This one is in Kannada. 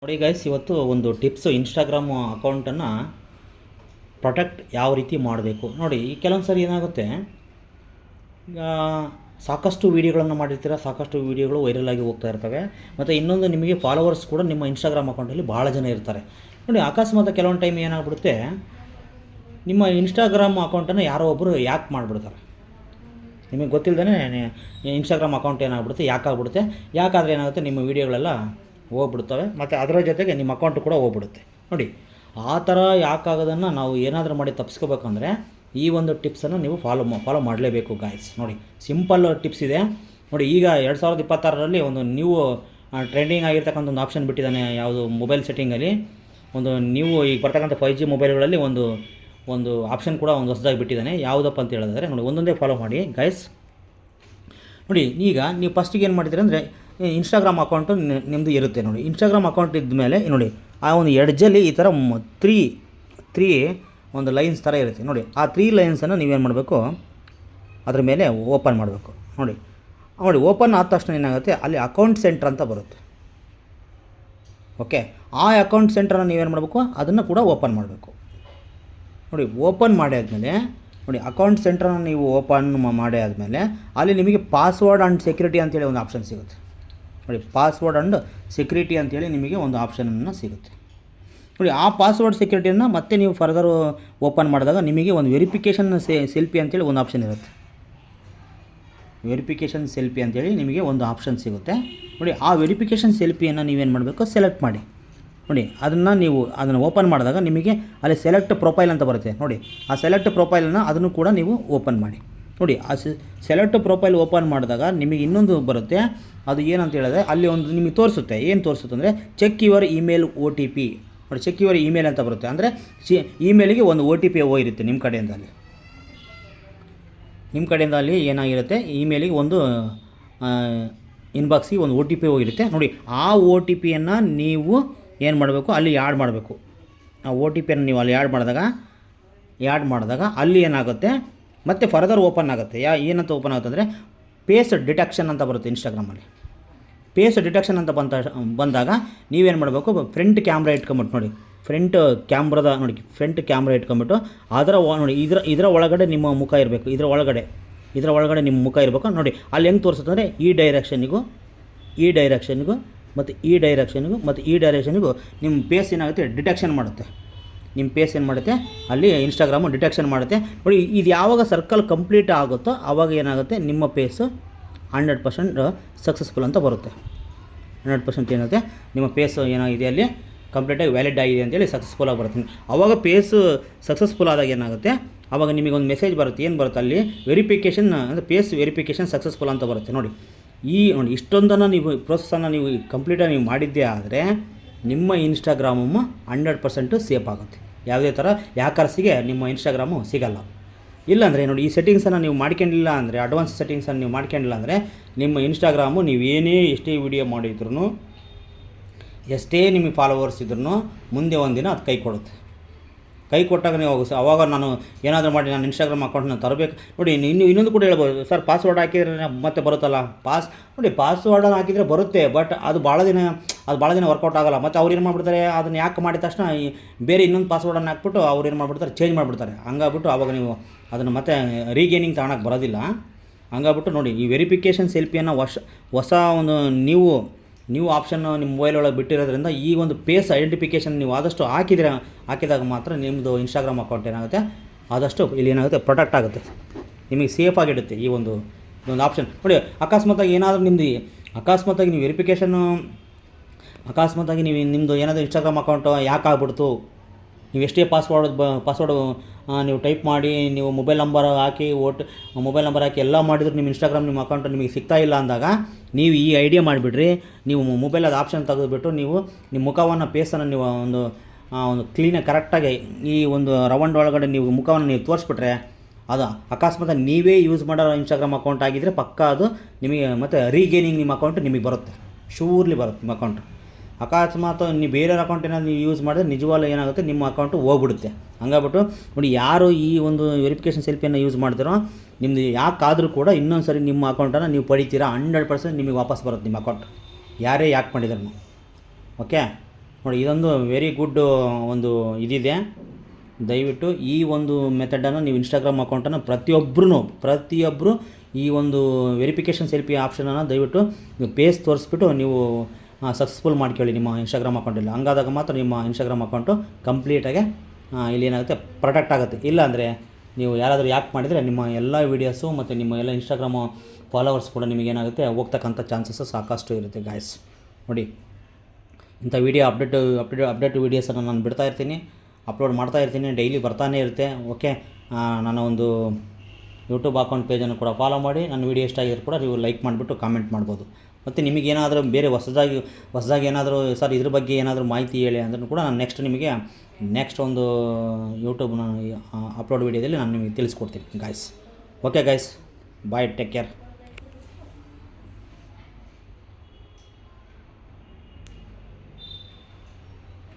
ನೋಡಿ ಗೈಸ್, ಇವತ್ತು ಒಂದು ಟಿಪ್ಸು ಇನ್ಸ್ಟಾಗ್ರಾಮ್ ಅಕೌಂಟನ್ನು ಪ್ರೊಟೆಕ್ಟ್ ಯಾವ ರೀತಿ ಮಾಡಬೇಕು ನೋಡಿ. ಈ ಕೆಲವೊಂದು ಸರಿ ಏನಾಗುತ್ತೆ, ಈಗ ಸಾಕಷ್ಟು ವೀಡಿಯೋಗಳನ್ನು ಮಾಡಿರ್ತೀರ, ಸಾಕಷ್ಟು ವೀಡಿಯೋಗಳು ವೈರಲ್ ಆಗಿ ಹೋಗ್ತಾ ಇರ್ತವೆ. ಮತ್ತು ಇನ್ನೊಂದು, ನಿಮಗೆ ಫಾಲೋವರ್ಸ್ ಕೂಡ ನಿಮ್ಮ ಇನ್ಸ್ಟಾಗ್ರಾಮ್ ಅಕೌಂಟಲ್ಲಿ ಭಾಳ ಜನ ಇರ್ತಾರೆ ನೋಡಿ. ಅಕಸ್ಮಾತ್ ಕೆಲವೊಂದು ಟೈಮ್ ಏನಾಗ್ಬಿಡುತ್ತೆ, ನಿಮ್ಮ ಇನ್ಸ್ಟಾಗ್ರಾಮ್ ಅಕೌಂಟನ್ನು ಯಾರೋ ಒಬ್ಬರು ಯಾಕೆ ಮಾಡಿಬಿಡ್ತಾರೆ. ನಿಮಗೆ ಗೊತ್ತಿಲ್ಲದೇ ಇನ್ಸ್ಟಾಗ್ರಾಮ್ ಅಕೌಂಟ್ ಏನಾಗ್ಬಿಡುತ್ತೆ, ಯಾಕಾಗ್ಬಿಡುತ್ತೆ. ಯಾಕಾದರೆ ಏನಾಗುತ್ತೆ, ನಿಮ್ಮ ವೀಡಿಯೋಗಳೆಲ್ಲ ಹೋಗ್ಬಿಡ್ತವೆ, ಮತ್ತು ಅದರ ಜೊತೆಗೆ ನಿಮ್ಮ ಅಕೌಂಟು ಕೂಡ ಹೋಗ್ಬಿಡುತ್ತೆ ನೋಡಿ. ಆ ಥರ ಯಾಕಾಗೋದನ್ನು ನಾವು ಏನಾದರೂ ಮಾಡಿ ತಪ್ಪಿಸ್ಕೋಬೇಕಂದ್ರೆ ಈ ಒಂದು ಟಿಪ್ಸನ್ನು ನೀವು ಫಾಲೋ ಮಾಡಲೇಬೇಕು ಗಾಯ್ಸ್. ನೋಡಿ, ಸಿಂಪಲ್ ಟಿಪ್ಸ್ ಇದೆ ನೋಡಿ. ಈಗ 2026ರಲ್ಲಿ ಒಂದು ನ್ಯೂ ಟ್ರೆಂಡಿಂಗ್ ಆಗಿರ್ತಕ್ಕಂಥ ಒಂದು ಆಪ್ಷನ್ ಬಿಟ್ಟಿದ್ದಾನೆ. ಯಾವುದು ಮೊಬೈಲ್ ಸೆಟ್ಟಿಂಗಲ್ಲಿ ಒಂದು ನ್ಯೂ ಈಗ ಬರ್ತಕ್ಕಂಥ 5G ಮೊಬೈಲ್ಗಳಲ್ಲಿ ಒಂದು ಆಪ್ಷನ್ ಕೂಡ ಒಂದು ಹೊಸದಾಗಿ ಬಿಟ್ಟಿದ್ದಾನೆ. ಯಾವುದಪ್ಪ ಅಂತ ಹೇಳಿದ್ರೆ ನೋಡಿ, ಒಂದೊಂದೇ ಫಾಲೋ ಮಾಡಿ ಗಾಯ್ಸ್. ನೋಡಿ, ಈಗ ನೀವು ಫಸ್ಟಿಗೆ ಏನು ಮಾಡಿದ್ದೀರಿ ಅಂದರೆ, ಇನ್ಸ್ಟಾಗ್ರಾಮ್ ಅಕೌಂಟು ನಿಮ್ಮದು ಇರುತ್ತೆ ನೋಡಿ. ಇನ್ಸ್ಟಾಗ್ರಾಮ್ ಅಕೌಂಟ್ ಇದ್ಮೇಲೆ ನೋಡಿ, ಆ ಒಂದು ಎಡ್ಜಲ್ಲಿ ಈ ಥರ ತ್ರೀ ಒಂದು ಲೈನ್ಸ್ ಥರ ಇರುತ್ತೆ ನೋಡಿ. ಆ 3 ಲೈನ್ಸನ್ನು ನೀವೇನು ಮಾಡಬೇಕು, ಅದ್ರ ಮೇಲೆ ಓಪನ್ ಮಾಡಬೇಕು ನೋಡಿ. ಓಪನ್ ಆದ ತಕ್ಷಣ ಏನಾಗುತ್ತೆ, ಅಲ್ಲಿ ಅಕೌಂಟ್ ಸೆಂಟ್ರ್ ಅಂತ ಬರುತ್ತೆ. ಓಕೆ, ಆ ಅಕೌಂಟ್ ಸೆಂಟ್ರನ್ನು ನೀವೇನು ಮಾಡಬೇಕು, ಅದನ್ನು ಕೂಡ ಓಪನ್ ಮಾಡಬೇಕು ನೋಡಿ. ಓಪನ್ ಮಾಡಿ ಆದಮೇಲೆ ನೋಡಿ, ಅಕೌಂಟ್ ಸೆಂಟ್ರನ್ನು ನೀವು ಓಪನ್ ಮಾಡಿ ಆದಮೇಲೆ ಅಲ್ಲಿ ನಿಮಗೆ ಪಾಸ್ವರ್ಡ್ ಆ್ಯಂಡ್ ಸೆಕ್ಯೂರಿಟಿ ಅಂತೇಳಿ ಒಂದು ಆಪ್ಷನ್ ಸಿಗುತ್ತೆ ನೋಡಿ. ಪಾಸ್ವರ್ಡ್ ಆ್ಯಂಡ್ ಸೆಕ್ಯೂರಿಟಿ ಅಂತೇಳಿ ನಿಮಗೆ ಒಂದು ಆಪ್ಷನನ್ನು ಸಿಗುತ್ತೆ ನೋಡಿ. ಆ ಪಾಸ್ವರ್ಡ್ ಸೆಕ್ಯೂರಿಟಿಯನ್ನು ಮತ್ತೆ ನೀವು ಫರ್ದರ್ ಓಪನ್ ಮಾಡಿದಾಗ ನಿಮಗೆ ಒಂದು ವೆರಿಫಿಕೇಷನ್ ಸೆಲ್ಫಿ ಅಂತೇಳಿ ಒಂದು ಆಪ್ಷನ್ ಇರುತ್ತೆ. ವೆರಿಫಿಕೇಷನ್ ಸೆಲ್ಫಿ ಅಂತೇಳಿ ನಿಮಗೆ ಒಂದು ಆಪ್ಷನ್ ಸಿಗುತ್ತೆ ನೋಡಿ. ಆ ವೆರಿಫಿಕೇಷನ್ ಸೆಲ್ಫಿಯನ್ನು ನೀವೇನು ಮಾಡಬೇಕು, ಸೆಲೆಕ್ಟ್ ಮಾಡಿ ನೋಡಿ. ಅದನ್ನು ಓಪನ್ ಮಾಡಿದಾಗ ನಿಮಗೆ ಅಲ್ಲಿ ಸೆಲೆಕ್ಟ್ ಪ್ರೊಫೈಲ್ ಅಂತ ಬರುತ್ತೆ ನೋಡಿ. ಆ ಸೆಲೆಕ್ಟ್ ಪ್ರೊಫೈಲನ್ನು ಅದನ್ನು ಕೂಡ ನೀವು ಓಪನ್ ಮಾಡಿ ನೋಡಿ. ಆ ಸೆಲೆಕ್ಟ್ ಪ್ರೊಫೈಲ್ ಓಪನ್ ಮಾಡಿದಾಗ ನಿಮಗೆ ಇನ್ನೊಂದು ಬರುತ್ತೆ. ಅದು ಏನಂತ ಹೇಳಿದ್ರೆ, ಅಲ್ಲಿ ಒಂದು ನಿಮಗೆ ತೋರಿಸುತ್ತೆ. ಏನು ತೋರಿಸುತ್ತೆ ಅಂದರೆ, ಚೆಕ್ ಯುವರ್ ಇಮೇಲ್ OTP ನೋಡಿ. ಚೆಕ್ ಯುವರ್ ಇಮೇಲ್ ಅಂತ ಬರುತ್ತೆ. ಅಂದರೆ ಇಮೇಲಿಗೆ ಒಂದು OTP ಹೋಗಿರುತ್ತೆ ನಿಮ್ಮ ಕಡೆಯಿಂದ ಅಲ್ಲಿ ಏನಾಗಿರುತ್ತೆ, ಇಮೇಲಿಗೆ ಒಂದು ಇನ್ಬಾಕ್ಸಿಗೆ ಒಂದು OTP ಹೋಗಿರುತ್ತೆ ನೋಡಿ. ಆ OTPಯನ್ನು ನೀವು ಏನು ಮಾಡಬೇಕು, ಅಲ್ಲಿ ಆ್ಯಡ್ ಮಾಡಬೇಕು. ಆ OTPಯನ್ನು ನೀವು ಅಲ್ಲಿ ಆ್ಯಡ್ ಮಾಡಿದಾಗ ಅಲ್ಲಿ ಏನಾಗುತ್ತೆ, ಮತ್ತೆ ಫರ್ದರ್ ಓಪನ್ ಆಗುತ್ತೆ. ಏನಂತ ಓಪನ್ ಆಗುತ್ತೆ ಅಂದರೆ, ಫೇಸ್ ಡಿಟೆಕ್ಷನ್ ಅಂತ ಬರುತ್ತೆ ಇನ್ಸ್ಟಾಗ್ರಾಮಲ್ಲಿ. ಫೇಸ್ ಡಿಟೆಕ್ಷನ್ ಅಂತ ಬಂದಾಗ ನೀವೇನು ಮಾಡಬೇಕು, ಫ್ರಂಟ್ ಕ್ಯಾಮ್ರಾ ಇಟ್ಕೊಂಬಿಟ್ಟು ನೋಡಿ. ಫ್ರಂಟ್ ಕ್ಯಾಮ್ರಾ ಇಟ್ಕೊಂಬಿಟ್ಟು ನೋಡಿ, ಇದರ ಒಳಗಡೆ ನಿಮ್ಮ ಮುಖ ಇರಬೇಕು. ಇದರ ಒಳಗಡೆ ನಿಮ್ಮ ಮುಖ ಇರಬೇಕು ನೋಡಿ. ಅಲ್ಲಿ ಹೆಂಗೆ ತೋರಿಸುತ್ತೆ ಅಂದರೆ, ಈ ಡೈರೆಕ್ಷನ್ನಿಗೂ ಮತ್ತು ಈ ಡೈರೆಕ್ಷನ್ನಿಗೂ ನಿಮ್ಮ ಫೇಸ್ ಏನಾಗುತ್ತೆ, ಡಿಟೆಕ್ಷನ್ ಮಾಡುತ್ತೆ. ನಿಮ್ಮ ಫೇಸ್ ಏನು ಮಾಡುತ್ತೆ, ಅಲ್ಲಿ ಇನ್ಸ್ಟಾಗ್ರಾಮು ಡಿಟೆಕ್ಷನ್ ಮಾಡುತ್ತೆ ನೋಡಿ. ಇದು ಯಾವಾಗ ಸರ್ಕಲ್ ಕಂಪ್ಲೀಟ್ ಆಗುತ್ತೋ ಆವಾಗ ಏನಾಗುತ್ತೆ, ನಿಮ್ಮ ಫೇಸು 100% ಸಕ್ಸಸ್ಫುಲ್ ಅಂತ ಬರುತ್ತೆ. 100% ಏನಾಗುತ್ತೆ, ನಿಮ್ಮ ಫೇಸು ಏನಾಗಿದೆ ಅಲ್ಲಿ ಕಂಪ್ಲೀಟಾಗಿ ವ್ಯಾಲಿಡ್ ಆಗಿದೆ ಅಂತೇಳಿ ಸಕ್ಸಸ್ಫುಲ್ ಆಗಿ ಬರುತ್ತೆ. ಆವಾಗ ಫೇಸು ಸಕ್ಸಸ್ಫುಲ್ ಆದಾಗ ಏನಾಗುತ್ತೆ, ಆವಾಗ ನಿಮಗೊಂದು ಮೆಸೇಜ್ ಬರುತ್ತೆ. ಏನು ಬರುತ್ತೆ ಅಲ್ಲಿ, ವೆರಿಫಿಕೇಷನ್ ಅಂದರೆ ಫೇಸ್ ವೆರಿಫಿಕೇಷನ್ ಸಕ್ಸಸ್ಫುಲ್ ಅಂತ ಬರುತ್ತೆ ನೋಡಿ. ನೋಡಿ, ಇಷ್ಟೊಂದನ್ನು ನೀವು ಪ್ರೋಸೆಸ್ಸನ್ನು ನೀವು ಕಂಪ್ಲೀಟಾಗಿ ನೀವು ಮಾಡಿದ್ದೇ ಆದರೆ ನಿಮ್ಮ ಇನ್ಸ್ಟಾಗ್ರಾಮು 100% ಸೇಫ್ ಆಗುತ್ತೆ. ಯಾವುದೇ ಥರ ಹ್ಯಾಕರ್ಸಿಗೆ ನಿಮ್ಮ ಇನ್ಸ್ಟಾಗ್ರಾಮು ಸಿಗಲ್ಲ. ಇಲ್ಲಾಂದರೆ ನೋಡಿ, ಈ ಸೆಟ್ಟಿಂಗ್ಸನ್ನು ನೀವು ಮಾಡ್ಕೊಂಡಿಲ್ಲ ಅಂದರೆ, ಅಡ್ವಾನ್ಸ್ ಸೆಟ್ಟಿಂಗ್ಸನ್ನು ನೀವು ಮಾಡ್ಕೊಂಡಿಲ್ಲ ಅಂದರೆ, ನಿಮ್ಮ ಇನ್ಸ್ಟಾಗ್ರಾಮು ನೀವು ಎಷ್ಟೇ ವಿಡಿಯೋ ಮಾಡಿದ್ರೂ, ಎಷ್ಟೇ ನಿಮಗೆ ಫಾಲೋವರ್ಸ್ ಇದ್ರೂ ಮುಂದೆ ಒಂದಿನ ಅದು ಕೈ ಕೊಟ್ಟಾಗ ನೀವು ಅವಾಗ ನಾನು ಏನಾದರೂ ಮಾಡಿ ನಾನು ಇನ್ಸ್ಟಾಗ್ರಾಮ್ ಅಕೌಂಟ್ನ ತರಬೇಕು ನೋಡಿ. ಇನ್ನೊಂದು ಕೂಡ ಹೇಳ್ಬೋದು, ಸರ್ ಪಾಸ್ವರ್ಡ್ ಹಾಕಿದರೆ ಮತ್ತೆ ಬರುತ್ತಲ್ಲ. ಪಾಸ್ವರ್ಡನ್ನು ಹಾಕಿದರೆ ಬರುತ್ತೆ, ಬಟ್ ಅದು ಭಾಳ ದಿನ ವರ್ಕೌಟ್ ಆಗೋಲ್ಲ. ಮತ್ತು ಅವ್ರು ಏನು ಮಾಡಿಬಿಡ್ತಾರೆ, ಅದನ್ನು ಯಾಕೆ ಮಾಡಿದ ತಕ್ಷಣ ಬೇರೆ ಇನ್ನೊಂದು ಪಾಸ್ವರ್ಡನ್ನು ಹಾಕ್ಬಿಟ್ಟು ಅವ್ರು ಏನು ಮಾಡಿಬಿಡ್ತಾರೆ, ಚೇಂಜ್ ಮಾಡಿಬಿಡ್ತಾರೆ. ಹಂಗಾಗ್ಬಿಟ್ಟು ಆವಾಗ ನೀವು ಅದನ್ನು ಮತ್ತೆ ರೀಗೇನಿಂಗ್ ತಗೊಳಕ್ಕೆ ಬರೋದಿಲ್ಲ. ಹಂಗಾಗ್ಬಿಟ್ಟು ನೋಡಿ, ಈ ವೆರಿಫಿಕೇಷನ್ ಸೆಲ್ಫಿಯನ್ನು ಹೊಸ ಒಂದು ನ್ಯೂ ಆಪ್ಷನ್ನು ನಿಮ್ಮ ಮೊಬೈಲ್ ಒಳಗೆ ಬಿಟ್ಟಿರೋದ್ರಿಂದ ಈ ಒಂದು ಫೇಸ್ ಐಡೆಂಟಿಫಿಕೇಷನ್ ನೀವು ಆದಷ್ಟು ಹಾಕಿದಾಗ ಮಾತ್ರ ನಿಮ್ಮದು ಇನ್ಸ್ಟಾಗ್ರಾಮ್ ಅಕೌಂಟ್ ಏನಾಗುತ್ತೆ, ಆದಷ್ಟು ಇಲ್ಲಿ ಏನಾಗುತ್ತೆ, ಪ್ರೊಟೆಕ್ಟ್ ಆಗುತ್ತೆ, ನಿಮಗೆ ಸೇಫಾಗಿಡುತ್ತೆ ಈ ಒಂದು ಆಪ್ಷನ್ ನೋಡಿ. ಅಕಸ್ಮಾತಾಗಿ ನೀವು ವೆರಿಫಿಕೇಷನ್ನು ನಿಮ್ಮದು ಏನಾದರೂ ಇನ್ಸ್ಟಾಗ್ರಾಮ್ ಅಕೌಂಟು ಯಾಕೆ ಆಗ್ಬಿಡ್ತು, ನೀವು ಎಷ್ಟೇ ಪಾಸ್ವರ್ಡ್ ನೀವು ಟೈಪ್ ಮಾಡಿ, ನೀವು ಮೊಬೈಲ್ ನಂಬರ್ ಹಾಕಿ ಎಲ್ಲ ಮಾಡಿದ್ರು ನಿಮ್ಮ ನಿಮ್ಮ ಅಕೌಂಟ್ ನಿಮಗೆ ಸಿಗ್ತಾ ಇಲ್ಲ ಅಂದಾಗ, ನೀವು ಈ ಐಡಿಯಾ ಮಾಡಿಬಿಡ್ರಿ. ನೀವು ಮೊಬೈಲದ ಆಪ್ಷನ್ ತೆಗೆದುಬಿಟ್ಟು ನೀವು ನಿಮ್ಮ ಮುಖವನ್ನು ಫೇಸನ್ನು ನೀವು ಒಂದು ಕ್ಲೀನಾಗಿ ಕರೆಕ್ಟಾಗಿ ಈ ಒಂದು ರೌಂಡ್ ಒಳಗಡೆ ನೀವು ಮುಖವನ್ನು ನೀವು ತೋರಿಸ್ಬಿಟ್ರೆ, ಅದು ಅಕಸ್ಮಾತ್ ನೀವೇ ಯೂಸ್ ಮಾಡೋ ಇನ್ಸ್ಟಾಗ್ರಾಮ್ ಅಕೌಂಟ್ ಆಗಿದ್ದರೆ ಪಕ್ಕ ಅದು ನಿಮಗೆ ಮತ್ತು ರೀಗೇನಿಂಗ್ ನಿಮ್ಮ ಅಕೌಂಟ್ ನಿಮಗೆ ಬರುತ್ತೆ, ಶೂರ್ಲಿ ಬರುತ್ತೆ ನಿಮ್ಮ ಅಕೌಂಟ್. ಅಕಸ್ಮಾತ್ ನೀವು ಬೇರೆಯವ್ರ ಅಕೌಂಟ್ ಏನಾದ್ರು ನೀವು ಯೂಸ್ ಮಾಡಿದ್ರೆ ನಿಜವಾಗ್ಲೂ ಏನಾಗುತ್ತೆ, ನಿಮ್ಮ ಅಕೌಂಟು ಹೋಗ್ಬಿಡುತ್ತೆ. ಹಂಗಾಗ್ಬಿಟ್ಟು ನೋಡಿ, ಯಾರು ಈ ಒಂದು ವೆರಿಫಿಕೇಷನ್ ಸೆಲ್ಫಿಯನ್ನು ಯೂಸ್ ಮಾಡ್ತೀರೋ, ನಿಮ್ಮದು ಯಾಕಾದರೂ ಕೂಡ ಇನ್ನೊಂದು ಸರಿ ನಿಮ್ಮ ಅಕೌಂಟನ್ನು ನೀವು ಪಡಿತೀರಾ, 100% ನಿಮಗೆ ವಾಪಸ್ ಬರುತ್ತೆ ನಿಮ್ಮ ಅಕೌಂಟ್, ಯಾರೇ ಯಾಕೆ ಮಾಡಿದ್ರು. ಓಕೆ, ನೋಡಿ ಇದೊಂದು ವೆರಿ ಗುಡ್ ಒಂದು ಇದಿದೆ. ದಯವಿಟ್ಟು ಈ ಒಂದು ಮೆಥಡನ್ನು ನೀವು ಇನ್ಸ್ಟಾಗ್ರಾಮ್ ಅಕೌಂಟನ್ನು ಪ್ರತಿಯೊಬ್ಬರು ಈ ಒಂದು ವೆರಿಫಿಕೇಷನ್ ಸೆಲ್ಫಿ ಆಪ್ಷನನ್ನು ದಯವಿಟ್ಟು ನೀವು ಪೇಸ್ ತೋರಿಸ್ಬಿಟ್ಟು ನೀವು ಸಕ್ಸಸ್ಫುಲ್ ಮಾಡ್ಕೊಳ್ಳಿ ನಿಮ್ಮ ಇನ್ಸ್ಟಾಗ್ರಾಮ್ ಅಕೌಂಟಲ್ಲಿ. ಹಂಗಾದಾಗ ಮಾತ್ರ ನಿಮ್ಮ ಇನ್ಸ್ಟಾಗ್ರಾಮ್ ಅಕೌಂಟು ಕಂಪ್ಲೀಟಾಗಿ ಇಲ್ಲಿ ಏನಾಗುತ್ತೆ ಪ್ರೊಟೆಕ್ಟ್ ಆಗುತ್ತೆ. ಇಲ್ಲಾಂದರೆ ನೀವು ಯಾರಾದರೂ ಯಾಕೆ ಮಾಡಿದರೆ ನಿಮ್ಮ ಎಲ್ಲ ವೀಡಿಯೋಸು ಮತ್ತು ನಿಮ್ಮ ಎಲ್ಲ ಇನ್ಸ್ಟಾಗ್ರಾಮು ಫಾಲೋವರ್ಸ್ ಕೂಡ ನಿಮಗೇನಾಗುತ್ತೆ ಹೋಗ್ತಕ್ಕಂಥ ಚಾನ್ಸಸ್ಸು ಸಾಕಷ್ಟು ಇರುತ್ತೆ ಗಾಯ್ಸ್. ನೋಡಿ ಇಂಥ ವೀಡಿಯೋ ಅಪ್ಡೇಟ್ ವೀಡಿಯೋಸನ್ನು ನಾನು ಬಿಡ್ತಾ ಇರ್ತೀನಿ, ಅಪ್ಲೋಡ್ ಮಾಡ್ತಾ ಇರ್ತೀನಿ, ಡೈಲಿ ಬರ್ತಾನೆ ಇರುತ್ತೆ. ಓಕೆ, ನನ್ನ ಒಂದು ಯೂಟ್ಯೂಬ್ ಅಕೌಂಟ್ ಪೇಜನ್ನು ಕೂಡ ಫಾಲೋ ಮಾಡಿ. ನನ್ನ ವೀಡಿಯೋ ಇಷ್ಟ ಆಗಿದ್ರು ಕೂಡ ನೀವು ಲೈಕ್ ಮಾಡಿಬಿಟ್ಟು ಕಾಮೆಂಟ್ ಮಾಡ್ಬೋದು. ಮತ್ತು ನಿಮಗೇನಾದರೂ ಬೇರೆ ಹೊಸದಾಗಿ ಏನಾದರೂ ಸರ್ ಇದ್ರ ಬಗ್ಗೆ ಏನಾದರೂ ಮಾಹಿತಿ ಹೇಳಿ ಅಂದ್ರೂ ಕೂಡ ನಾನು ನೆಕ್ಸ್ಟ್ ಒಂದು ಯೂಟ್ಯೂಬ್ ಅಪ್ಲೋಡ್ ವೀಡಿಯೋದಲ್ಲಿ ನಾನು ನಿಮಗೆ ತಿಳಿಸ್ಕೊಡ್ತೀನಿ ಗಾಯ್ಸ್. ಓಕೆ ಗಾಯ್ಸ್, ಬಾಯ್, ಟೇಕ್ ಕೇರ್.